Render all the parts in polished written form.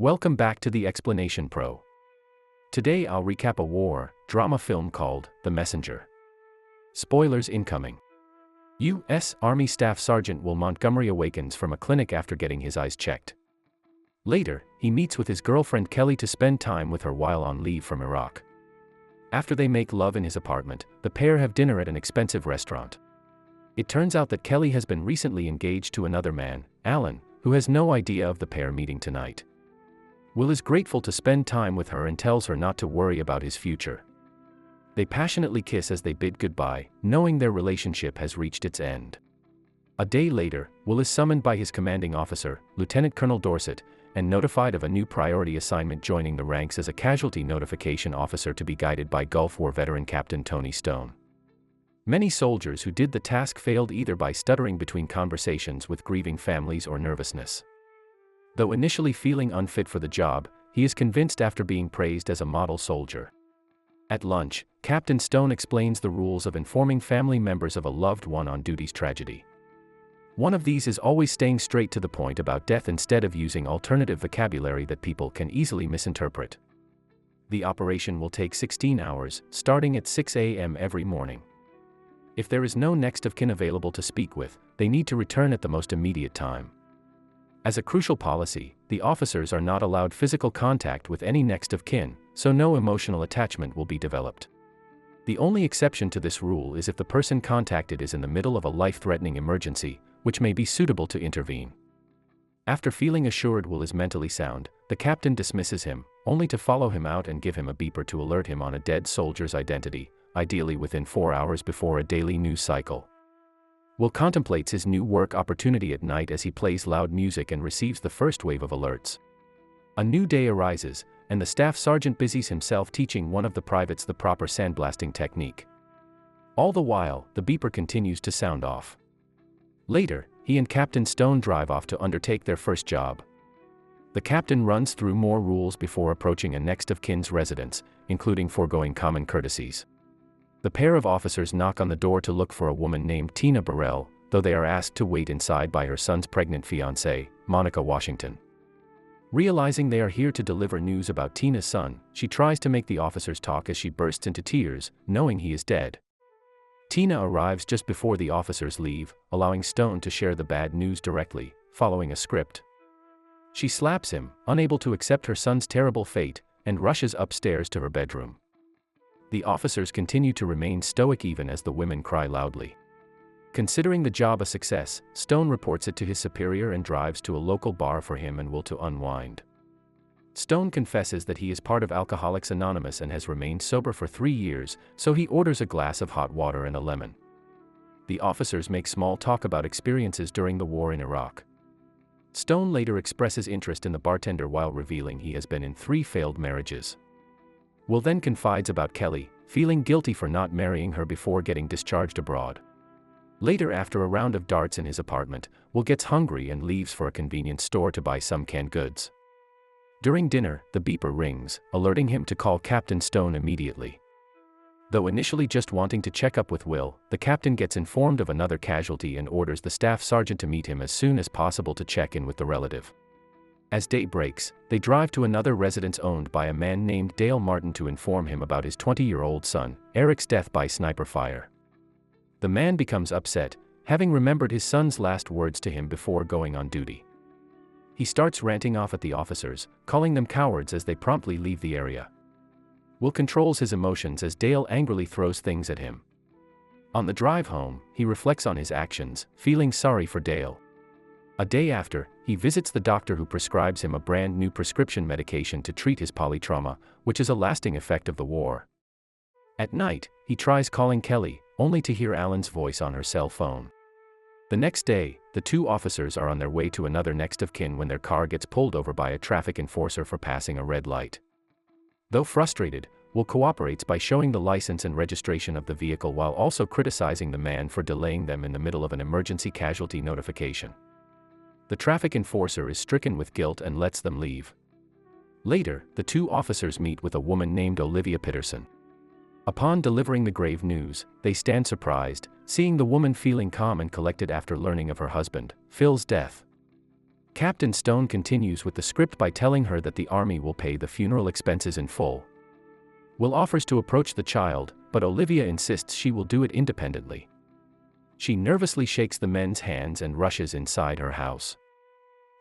Welcome back to the Explanation Pro. Today I'll recap a war drama film called The Messenger. Spoilers incoming. U.S. Army Staff Sergeant Will Montgomery awakens from a clinic after getting his eyes checked. Later, he meets with his girlfriend Kelly to spend time with her while on leave from Iraq. After they make love in his apartment, the pair have dinner at an expensive restaurant. It turns out that Kelly has been recently engaged to another man, Alan, who has no idea of the pair meeting tonight. Will is grateful to spend time with her and tells her not to worry about his future. They passionately kiss as they bid goodbye, knowing their relationship has reached its end. A day later, Will is summoned by his commanding officer, Lieutenant Colonel Dorset, and notified of a new priority assignment, joining the ranks as a casualty notification officer to be guided by Gulf War veteran Captain Tony Stone. Many soldiers who did the task failed either by stuttering between conversations with grieving families or nervousness. Though initially feeling unfit for the job, he is convinced after being praised as a model soldier. At lunch, Captain Stone explains the rules of informing family members of a loved one on duty's tragedy. One of these is always staying straight to the point about death instead of using alternative vocabulary that people can easily misinterpret. The operation will take 16 hours, starting at 6 a.m. every morning. If there is no next of kin available to speak with, they need to return at the most immediate time. As a crucial policy, the officers are not allowed physical contact with any next of kin, so no emotional attachment will be developed. The only exception to this rule is if the person contacted is in the middle of a life-threatening emergency, which may be suitable to intervene. After feeling assured Will is mentally sound, the captain dismisses him, only to follow him out and give him a beeper to alert him on a dead soldier's identity, ideally within 4 hours before a daily news cycle. Will contemplates his new work opportunity at night as he plays loud music and receives the first wave of alerts. A new day arises, and the staff sergeant busies himself teaching one of the privates the proper sandblasting technique. All the while, the beeper continues to sound off. Later, he and Captain Stone drive off to undertake their first job. The captain runs through more rules before approaching a next of kin's residence, including foregoing common courtesies. The pair of officers knock on the door to look for a woman named Tina Burrell, though they are asked to wait inside by her son's pregnant fiancée, Monica Washington. Realizing they are here to deliver news about Tina's son, she tries to make the officers talk as she bursts into tears, knowing he is dead. Tina arrives just before the officers leave, allowing Stone to share the bad news directly, following a script. She slaps him, unable to accept her son's terrible fate, and rushes upstairs to her bedroom. The officers continue to remain stoic even as the women cry loudly. Considering the job a success, Stone reports it to his superior and drives to a local bar for him and Will to unwind. Stone confesses that he is part of Alcoholics Anonymous and has remained sober for 3 years, so he orders a glass of hot water and a lemon. The officers make small talk about experiences during the war in Iraq. Stone later expresses interest in the bartender while revealing he has been in 3 failed marriages. Will then confides about Kelly, feeling guilty for not marrying her before getting discharged abroad. Later, after a round of darts in his apartment, Will gets hungry and leaves for a convenience store to buy some canned goods. During dinner, the beeper rings, alerting him to call Captain Stone immediately. Though initially just wanting to check up with Will, the captain gets informed of another casualty and orders the staff sergeant to meet him as soon as possible to check in with the relative. As day breaks, they drive to another residence owned by a man named Dale Martin to inform him about his 20-year-old son, Eric's death by sniper fire. The man becomes upset, having remembered his son's last words to him before going on duty. He starts ranting off at the officers, calling them cowards as they promptly leave the area. Will controls his emotions as Dale angrily throws things at him. On the drive home, he reflects on his actions, feeling sorry for Dale. A day after, he visits the doctor who prescribes him a brand new prescription medication to treat his polytrauma, which is a lasting effect of the war. At night, he tries calling Kelly, only to hear Alan's voice on her cell phone. The next day, the 2 officers are on their way to another next of kin when their car gets pulled over by a traffic enforcer for passing a red light. Though frustrated, Will cooperates by showing the license and registration of the vehicle while also criticizing the man for delaying them in the middle of an emergency casualty notification. The traffic enforcer is stricken with guilt and lets them leave. Later, the 2 officers meet with a woman named Olivia Peterson. Upon delivering the grave news, they stand surprised, seeing the woman feeling calm and collected after learning of her husband, Phil's death. Captain Stone continues with the script by telling her that the army will pay the funeral expenses in full. Will offers to approach the child, but Olivia insists she will do it independently. She nervously shakes the men's hands and rushes inside her house.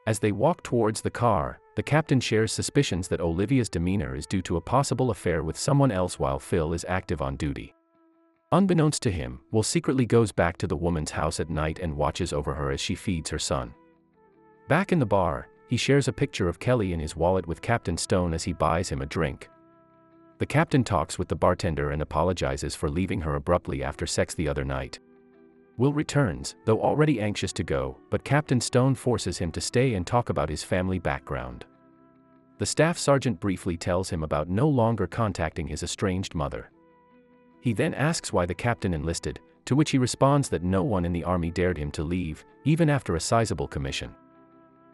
As they walk towards the car, the captain shares suspicions that Olivia's demeanor is due to a possible affair with someone else while Phil is active on duty. Unbeknownst to him, Will secretly goes back to the woman's house at night and watches over her as she feeds her son. Back in the bar, he shares a picture of Kelly in his wallet with Captain Stone as he buys him a drink. The captain talks with the bartender and apologizes for leaving her abruptly after sex the other night. Will returns, though already anxious to go, but Captain Stone forces him to stay and talk about his family background. The staff sergeant briefly tells him about no longer contacting his estranged mother. He then asks why the captain enlisted, to which he responds that no one in the army dared him to leave, even after a sizable commission.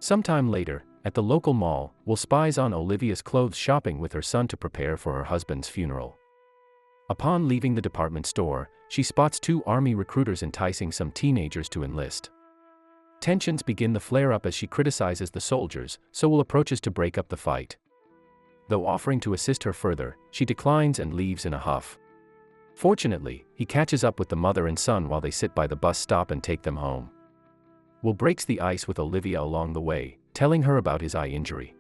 Sometime later, at the local mall, Will spies on Olivia's clothes shopping with her son to prepare for her husband's funeral. Upon leaving the department store, she spots two army recruiters enticing some teenagers to enlist. Tensions begin to flare up as she criticizes the soldiers, so Will approaches to break up the fight. Though offering to assist her further, she declines and leaves in a huff. Fortunately, he catches up with the mother and son while they sit by the bus stop and take them home. Will breaks the ice with Olivia along the way, telling her about his eye injury.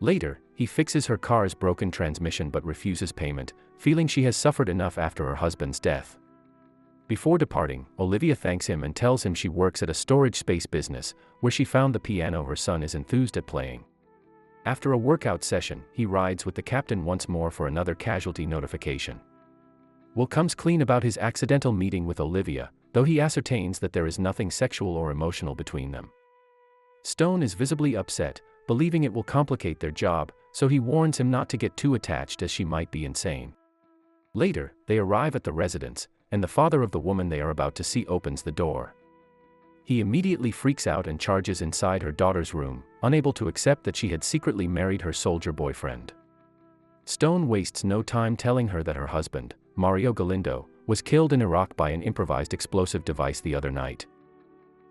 Later, he fixes her car's broken transmission but refuses payment, feeling she has suffered enough after her husband's death. Before departing, Olivia thanks him and tells him she works at a storage space business, where she found the piano her son is enthused at playing. After a workout session, he rides with the captain once more for another casualty notification. Will comes clean about his accidental meeting with Olivia, though he ascertains that there is nothing sexual or emotional between them. Stone is visibly upset, believing it will complicate their job, so he warns him not to get too attached as she might be insane. Later, they arrive at the residence, and the father of the woman they are about to see opens the door. He immediately freaks out and charges inside her daughter's room, unable to accept that she had secretly married her soldier boyfriend. Stone wastes no time telling her that her husband, Mario Galindo, was killed in Iraq by an improvised explosive device the other night.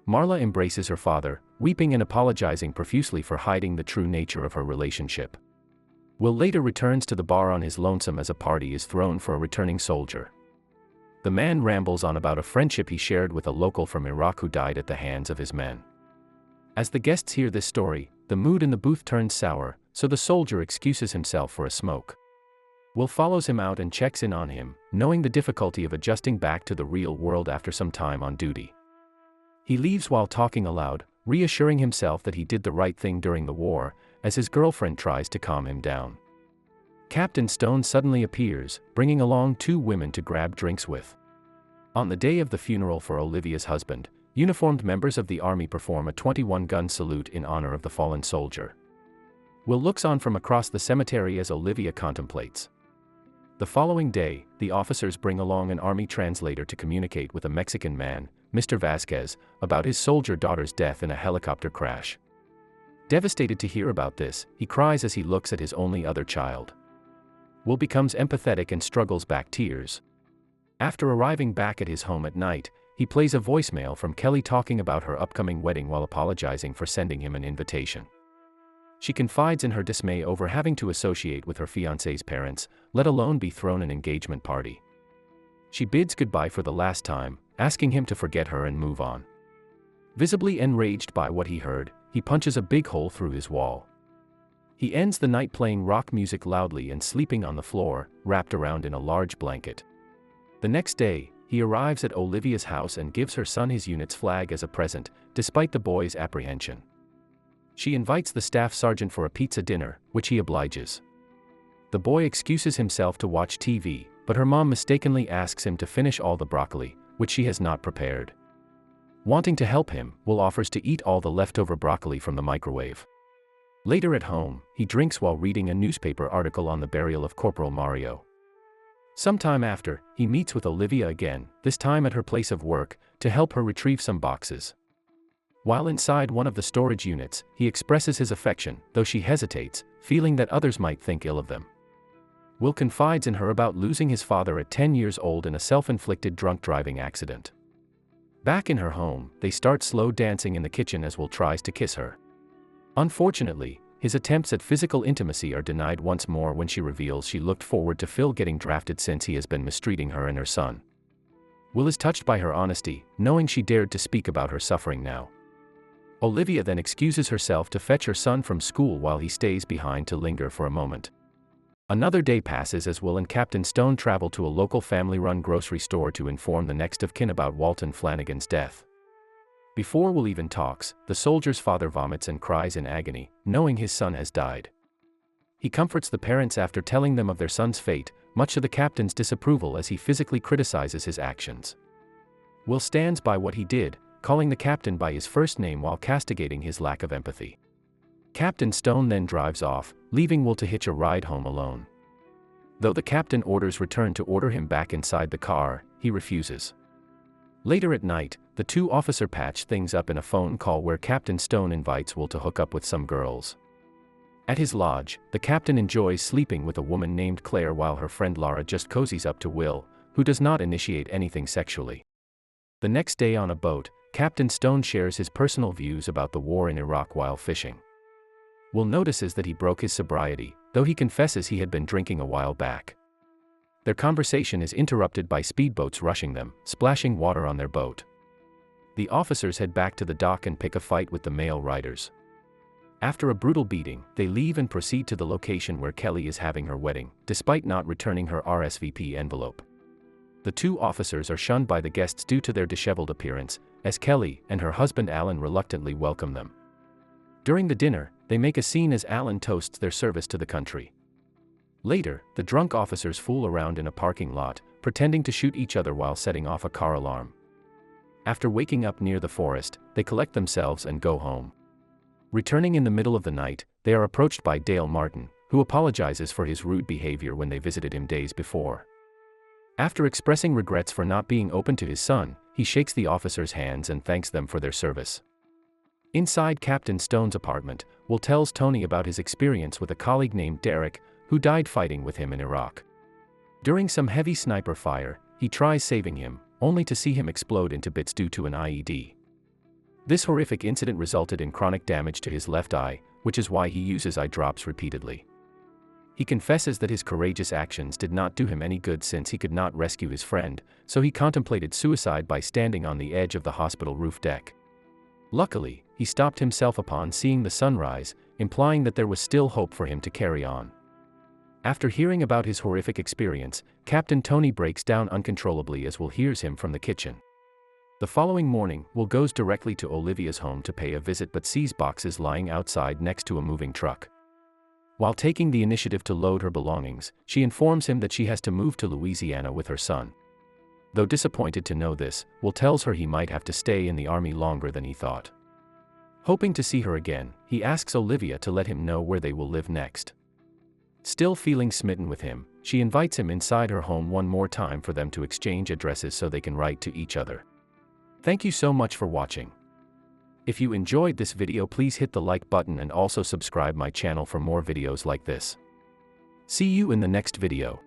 Marla embraces her father, weeping and apologizing profusely for hiding the true nature of her relationship. Will later returns to the bar on his lonesome as a party is thrown for a returning soldier. The man rambles on about a friendship he shared with a local from Iraq who died at the hands of his men. As the guests hear this story, the mood in the booth turns sour, so the soldier excuses himself for a smoke. Will follows him out and checks in on him, knowing the difficulty of adjusting back to the real world after some time on duty. He leaves while talking aloud, reassuring himself that he did the right thing during the war, as his girlfriend tries to calm him down. Captain Stone suddenly appears, bringing along two women to grab drinks with. On the day of the funeral for Olivia's husband, uniformed members of the army perform a 21-gun salute in honor of the fallen soldier. Will looks on from across the cemetery as Olivia contemplates. The following day, the officers bring along an army translator to communicate with a Mexican man, Mr. Vasquez, about his soldier daughter's death in a helicopter crash. Devastated to hear about this, he cries as he looks at his only other child. Will becomes empathetic and struggles back tears. After arriving back at his home at night, he plays a voicemail from Kelly talking about her upcoming wedding while apologizing for sending him an invitation. She confides in her dismay over having to associate with her fiancé's parents, let alone be thrown an engagement party. She bids goodbye for the last time, asking him to forget her and move on. Visibly enraged by what he heard, he punches a big hole through his wall. He ends the night playing rock music loudly and sleeping on the floor, wrapped around in a large blanket. The next day, he arrives at Olivia's house and gives her son his unit's flag as a present, despite the boy's apprehension. She invites the staff sergeant for a pizza dinner, which he obliges. The boy excuses himself to watch TV, but her mom mistakenly asks him to finish all the broccoli, which she has not prepared. Wanting to help him, Will offers to eat all the leftover broccoli from the microwave. Later at home, he drinks while reading a newspaper article on the burial of Corporal Mario. Sometime after, he meets with Olivia again, this time at her place of work, to help her retrieve some boxes. While inside one of the storage units, he expresses his affection, though she hesitates, feeling that others might think ill of them. Will confides in her about losing his father at 10 years old in a self-inflicted drunk driving accident. Back in her home, they start slow dancing in the kitchen as Will tries to kiss her. Unfortunately, his attempts at physical intimacy are denied once more when she reveals she looked forward to Phil getting drafted since he has been mistreating her and her son. Will is touched by her honesty, knowing she dared to speak about her suffering now. Olivia then excuses herself to fetch her son from school while he stays behind to linger for a moment. Another day passes as Will and Captain Stone travel to a local family-run grocery store to inform the next of kin about Walton Flanagan's death. Before Will even talks, the soldier's father vomits and cries in agony, knowing his son has died. He comforts the parents after telling them of their son's fate, much to the captain's disapproval as he physically criticizes his actions. Will stands by what he did, calling the captain by his first name while castigating his lack of empathy. Captain Stone then drives off, leaving Will to hitch a ride home alone. Though the captain orders return to order him back inside the car, he refuses. Later at night, the two officers patch things up in a phone call where Captain Stone invites Will to hook up with some girls. At his lodge, the captain enjoys sleeping with a woman named Claire while her friend Laura just cozies up to Will, who does not initiate anything sexually. The next day on a boat, Captain Stone shares his personal views about the war in Iraq while fishing. Will notices that he broke his sobriety, though he confesses he had been drinking a while back. Their conversation is interrupted by speedboats rushing them, splashing water on their boat. The officers head back to the dock and pick a fight with the male riders. After a brutal beating, they leave and proceed to the location where Kelly is having her wedding, despite not returning her RSVP envelope. The two officers are shunned by the guests due to their disheveled appearance, as Kelly and her husband Alan reluctantly welcome them. During the dinner, they make a scene as Alan toasts their service to the country. Later, the drunk officers fool around in a parking lot, pretending to shoot each other while setting off a car alarm. After waking up near the forest, they collect themselves and go home. Returning in the middle of the night, they are approached by Dale Martin, who apologizes for his rude behavior when they visited him days before. After expressing regrets for not being open to his son, he shakes the officers' hands and thanks them for their service. Inside Captain Stone's apartment, Will tells Tony about his experience with a colleague named Derek, who died fighting with him in Iraq. During some heavy sniper fire, he tries saving him, only to see him explode into bits due to an IED. This horrific incident resulted in chronic damage to his left eye, which is why he uses eye drops repeatedly. He confesses that his courageous actions did not do him any good since he could not rescue his friend, so he contemplated suicide by standing on the edge of the hospital roof deck. Luckily, he stopped himself upon seeing the sunrise, implying that there was still hope for him to carry on. After hearing about his horrific experience, Captain Tony breaks down uncontrollably as Will hears him from the kitchen. The following morning, Will goes directly to Olivia's home to pay a visit but sees boxes lying outside next to a moving truck. While taking the initiative to load her belongings, she informs him that she has to move to Louisiana with her son. Though disappointed to know this, Will tells her he might have to stay in the army longer than he thought. Hoping to see her again, he asks Olivia to let him know where they will live next. Still feeling smitten with him, she invites him inside her home one more time for them to exchange addresses so they can write to each other. Thank you so much for watching. If you enjoyed this video, please hit the like button and also subscribe my channel for more videos like this. See you in the next video.